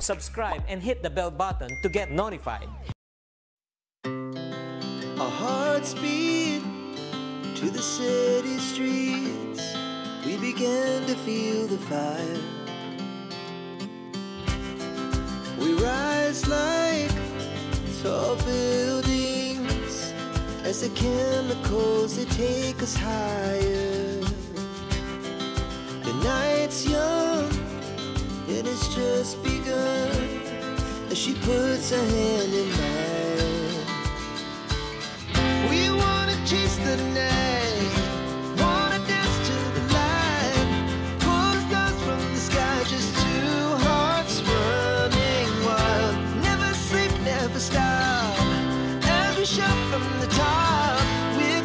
subscribe, and hit the bell button to get notified. Our hearts beat to the city streets. We began to feel the fire. We rise like tall buildings as the chemicals, they take us higher. The night's young and it's just begun as she puts her hand in mine. We wanna chase the night, wanna dance to the light, pull stars from the sky, just two hearts running wild. Never sleep, never stop, as we shout from the top. We're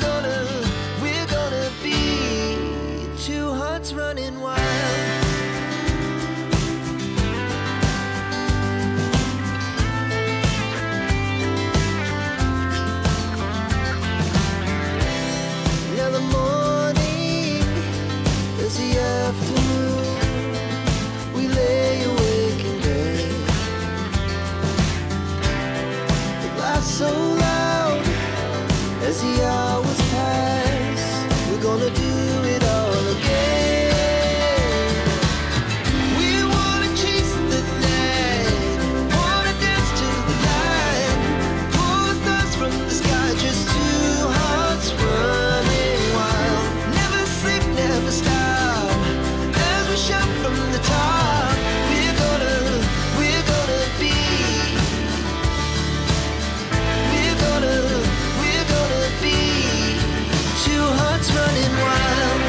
gonna be two hearts running wild. Now the morning is the afternoon. We lay awake in bed. The laughs so loud as the hours pass. We're gonna do it all again. We wanna chase the night, wanna dance to the light, pull stars from the sky, just two hearts running wild. Never sleep, never stop, as we shout from the top. We're gonna be, we're gonna be two hearts running wild.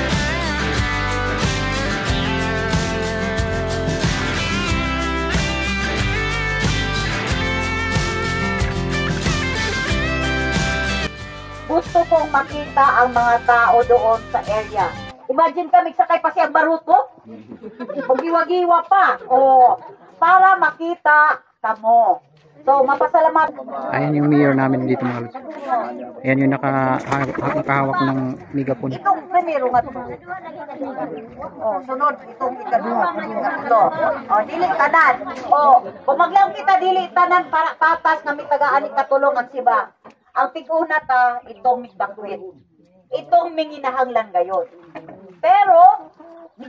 Gusto kong makita ang mga tao doon sa area. Imagine kami sakay pa siyang baruto. Magiwa-giwa pa. O, para makita kamo. So, mapasalamat. Ayan yung mayor namin dito mga lods. Ayan yung nakahawak ng megapon. Itong primero nga ito. O, sunod. Itong ikadua. O, dili tanan. O, kung maglang kita dili tanan para patas na may tagaan ni katulong ang siba. Ang tig-una ta, itong migbakwit. Itong minginahanglan gayon. Pero,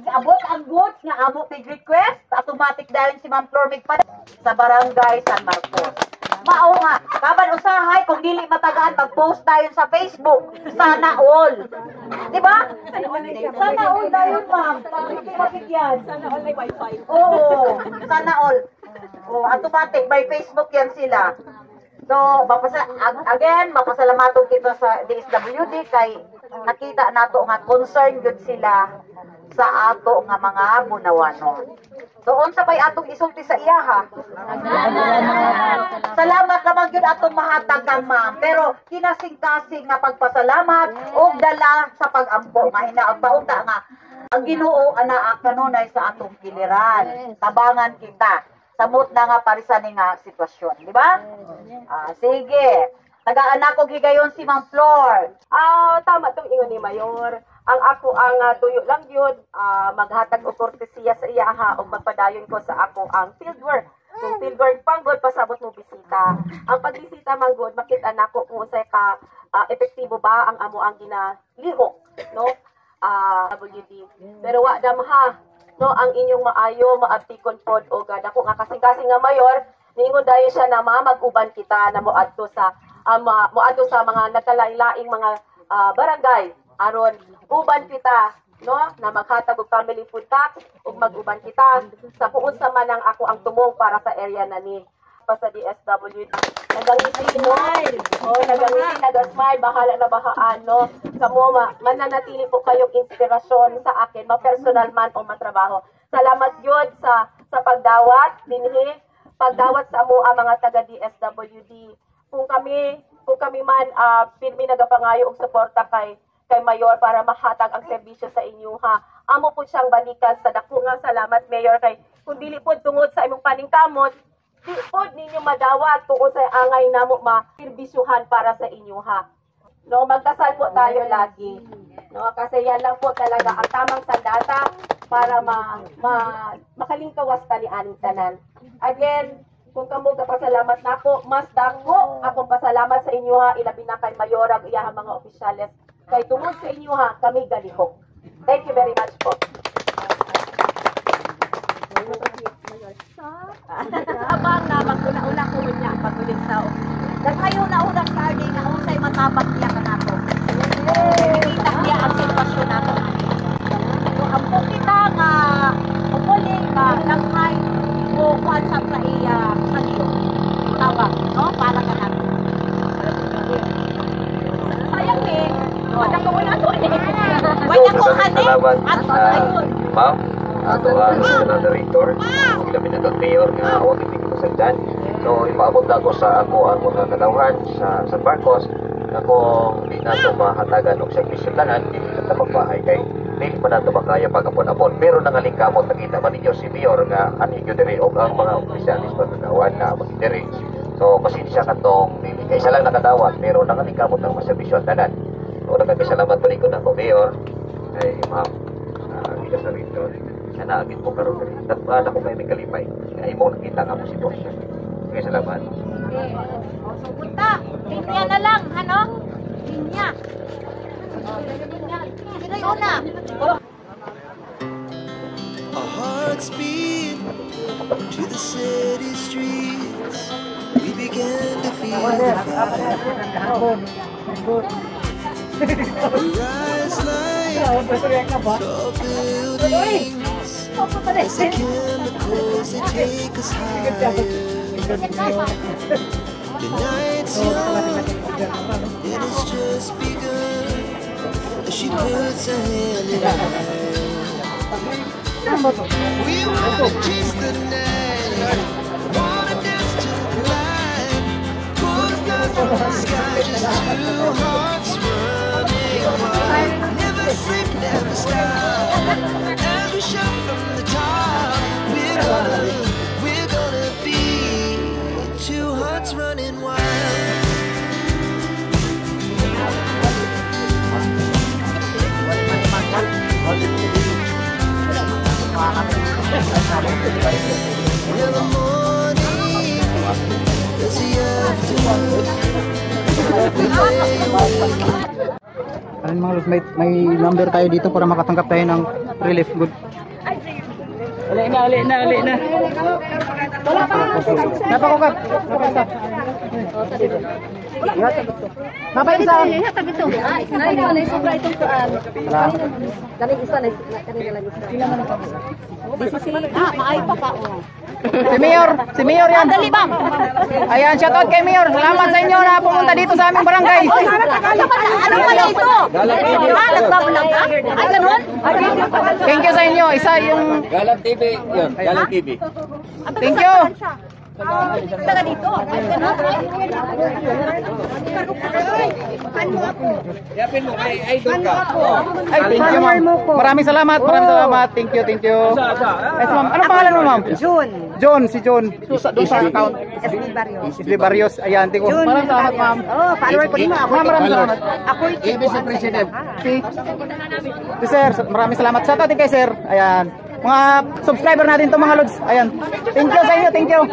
abot ang goods nga amo pig request, automatic dahil si Ma'am Flor migpa sa barangay San Marcos. Mao nga, kaban usahay kung dili matagaan mag-post tayo sa Facebook. Sana all. Di ba? Sana all dayon, ma'am. Bakit yan? Sana all may wifi. Oo, sana all. Oh, automatic by Facebook yan sila. So, mapasalamatan kita sa DSWD kay nakita nato nga concern gud sila sa ato nga mga bunawanon. Doon sa bay atong isulti sa iya ha. Salamat naman gyud atong mahatag kang ma'am, pero kinasing-kasing nga pagpasalamat og dala sa pag-ampo nga hinaabbaon ta nga ang Ginoo anaa kanunay sa atong giliran. Tabangan kita. Samot na nga parisan nga sitwasyon, di ba? Sige. Tagaan ako gigayon si Ma'am Flor. Tama tong ingon ni Mayor. Ang ako ang tuyo lang yun, maghatag og kortesiya sa iya ha og magpadayon ko sa ako ang fieldwork. Kung fieldwork panggod pasabot mo bisita. Ang pagbisita manggod makita nako kung usay ka epektibo ba ang amo ang ginalihok, no? WD. Pero wa damha no ang inyong maayo maaptikon pod og dako nga kasing-kasing nga mayor niingon dayon siya na mag-uban kita na moadto sa mga nagkalailaing mga barangay aron uban kita no na maghatag og family food tax ug mag-uban kita sa kung sa man ang ako ang tumong para sa area na ni pa sa DSWD. Nagangiti no. Nagangiti, nagasmile, bahala na bahaan no. Kamo mananatili po kayong inspirasyon sa akin, ma-personal man o matrabaho. Salamat yun sa pagdawat, dinhi, pagdawat sa amo ang mga taga DSWD. Kung kami man pirmi nagapangayo og suporta kay Mayor para mahatag ang serbisyo sa inyo ha. Amo po siyang balikan sa dako nga salamat Mayor kay kung dili po tungod sa imong paningkamot di po ninyo madawat kung sa angay namo ma-serbisyuhan para sa inyo ha. No, magdasal po tayo lagi. No, kasi yan lang po talaga ang tamang sandata para makalingkawas ta ni aning tanan. Again, kung kamo kapasalamat nako, mas dako akong pasalamat sa inyo ha, ilabi na kay Mayora ug iyahang mga opisyales. Kay tungod sa inyo ha, kami galihok. Thank you very much po. Abang na maguna-una ko niya patuloy sa opisina. Naghayo na unang Saturday na unsay matabang niya kanato. Nakita niya ang sitwasyon nato. So ang kita nga upuli ka langhay o kuan sa iya kaniyo. Tabang, no? Para kanato. Sayang ni, wala ko wala to ni. Wala ko ani. At ayun. Ma'am, ato ang national director, ilabi na doon mayor nga huwag ibig ko sagdan. So, ipaabot na ako sa ako ang mga kalawhan sa San Marcos na kung di na ito mahatagan o sa kisyutanan, hindi na magbahay kay hindi pa na ito makaya pagkapon-apon. Pero nangalingkamot, nakita man ninyo si mayor nga anhigyo diri o ang mga opisyalis pa nagawan na magdiri. So, pasensya ka itong hindi. Kaya isa lang nakadawat, pero nangalingkamot ang maserbisyo at tanan. So, nagkakasalamat pa rin ko na ako, mayor. Ay, ma'am, hindi sa rito. Sana agit mo karoon rin. Tatpaan ako kayo may kalipay. Kaya mo nakita nga mo sitwasyon. Kaya salamat. So punta, linya na lang, ano? Linya. Sino yun na? Our hearts beat to the city streets. We began to feel the fire. We rise like tall buildings as the chemicals that take us higher. The night's young and it's just begun as she puts her hand in mine. We wanna chase the night, wanna dance to the light. Pull stars from the sky, just two hearts running wild. Never sleep, never stop. As we shout from the top, we're gonna be two hearts running wild. In the morning, as the afternoon, we lay awake. Ayun mga lods, may number tayo dito para makatanggap tayo ng relief good. Ali na. Napakukap. Napakisa. Hatag ito. Ay, ito na sobra itong tuan. Kaning isa na kaning lang isa. Maay pa ka. Si Mayor yan. Dali bang. Ayan, shoutout kay Mayor. Salamat sa inyo na pumunta dito sa aming barangay. Ano pala ito? Nagbabulang ka? Ay, ganun? Thank you sa inyo. Isa yung Galang TV, yun. Galang TV. thank you. Taga dito. Ay, ganun? Yapin mo, ay idol ka. Ay, thank you ma'am. Maraming salamat. Thank you. Yes, ma'am. Anong pangalan mo ma'am? John, si John. Doon sa account. SB Barrios. Ayan, thank you. Maraming salamat ma'am. Oh, follower ko din mo. Ma'am, maraming salamat. Ako yung President. Si sir, maraming salamat. Shoutout din kay sir. Ayan. Mga subscriber natin to mga lods. Ayan. Thank you sa inyo. Thank you.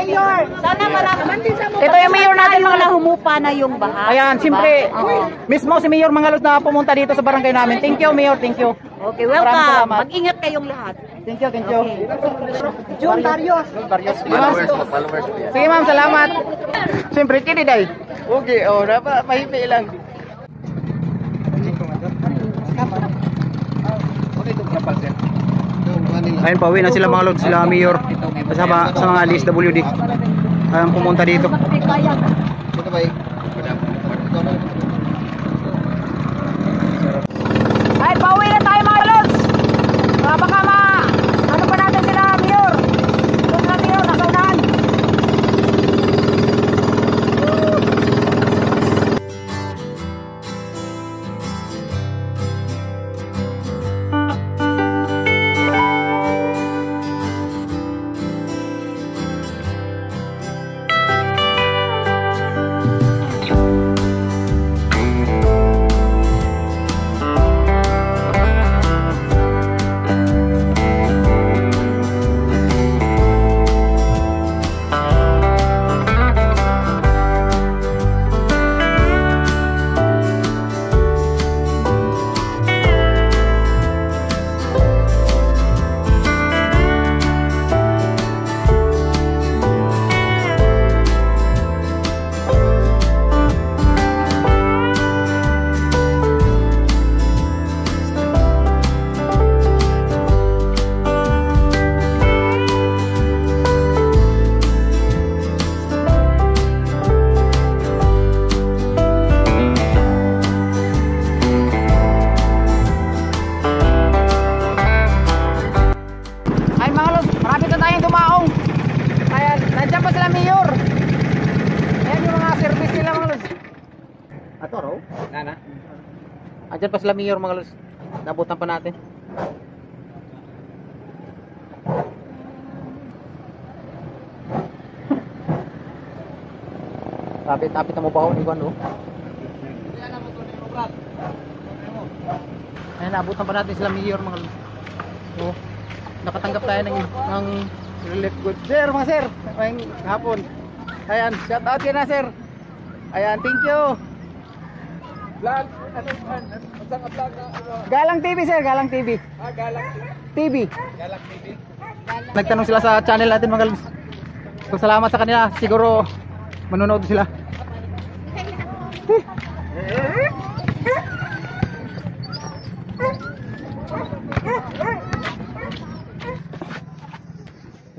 mayor. Sana maraming. Ito yung mayor natin mga lods. humupa na yung baha. Ayan, siyempre. Oo. Mismo si Mayor mga lods na pumunta dito sa barangay namin. Thank you, Mayor. Thank you. Okay, Maraming welcome. salamat. Mag-ingat kayong lahat. Thank you, thank you. June Barrios. Barrios. Sige, ma'am. Sige, ma'am. Salamat. Siyempre, kini day. Okay, oh, dapat mahimi lang. Ayun, pauwi na sila mga lods, sila Mayor. Kasama sa mga LSWD. Ayun, pumunta dito. Ay, pauwi na tayo mga lods. Baka ano pa natin sila Mayor. Ito sila Mayor, nasa unahan. Diyan pa sila mayor mga lods. Nabutan pa natin. Tapit na mo ba ako, Iwan, oh? Ayan, naabutan pa natin sila mayor mga lods. Oh, nakatanggap tayo ng relief goods. Sir, mga sir, ngayong hapon. Ayan, shout out yan na sir. Ayan, thank you. Vlog, Galang TV sir, Galang TV. Galang TV. Galang TV. Nagtanong sila sa channel natin mga lods. So salamat sa kanila, siguro manonood sila.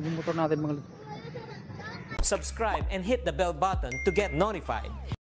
Yung motor natin mga lods. Subscribe and hit the bell button to get notified.